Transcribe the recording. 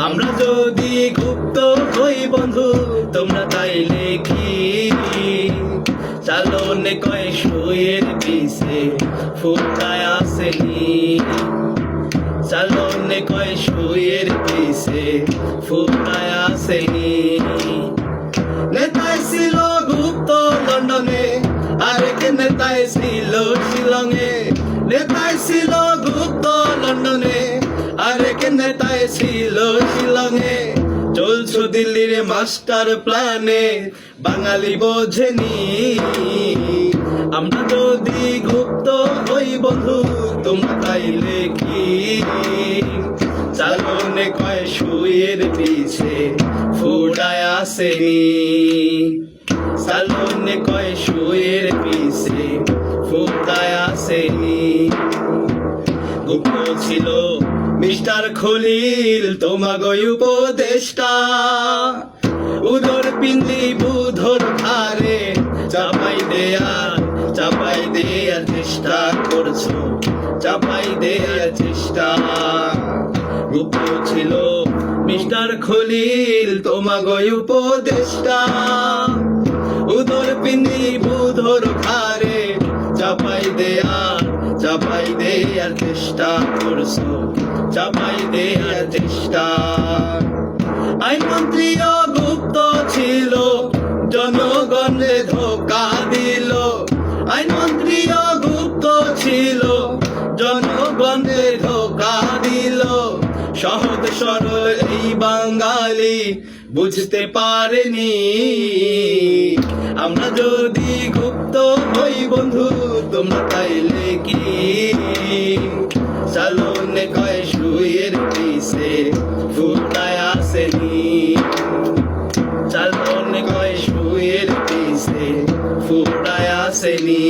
আমরা যদি গুপ্ত হই বন্ধু তোমরা তাইলে কি চালনে কয় শুয়ের পিছে ফুটায় আসেনি চালনে কয় শুয়ের পিছে ফুটায় আসেনি নেতায় ছিল গুপ্ত লন্ডনে আরেক নেতায় ছিল শিলংয়ে নেতায় ছিল গুপ্ত লন্ডনে আরেক নেতায় ছিল শিলংয়ে চলছো দিল্লির মাস্টার প্ল্যানে বাঙালি বোঝেনি আমরা যদি গুপ্ত হই বন্ধু তোমরা তাইলে কি চালনে কয় শুয়ের পিছে ফুটায় আসেনি চালনে কয় শুয়ের পিছে ফুটায় আসেনি গুপ্ত ছিল মিস্টার খলিল তোমাগো উপদেষ্টা উদর পিন্দি বুধর ধারে চাপাই দেয়ার চেষ্টা করছো চাপাই দেয়ার চেষ্টা গুপ্ত ছিল মিস্টার খলিল তোমাগো উপদেষ্টা উদর পিন্দি বুধর ধারে চাপাই দেয়ার চেষ্টা করছো চাপাই দেয়ার চেষ্টা আইনমন্ত্রীও গুপ্ত ছিল জনগণে ধোকা দিল আইনমন্ত্রীও গুপ্ত ছিল জনগণে ধোকা দিল সহজ সরল এই বাঙালি বুঝতে পারেনি আমরা যদি গুপ্ত হই বন্ধু তোমরা তাইলে কি চালনে কয় শুয়ের পিছে ফুটায় আসেনি চালনে কয় শুয়ের পিছে ফুটায় আসেনি।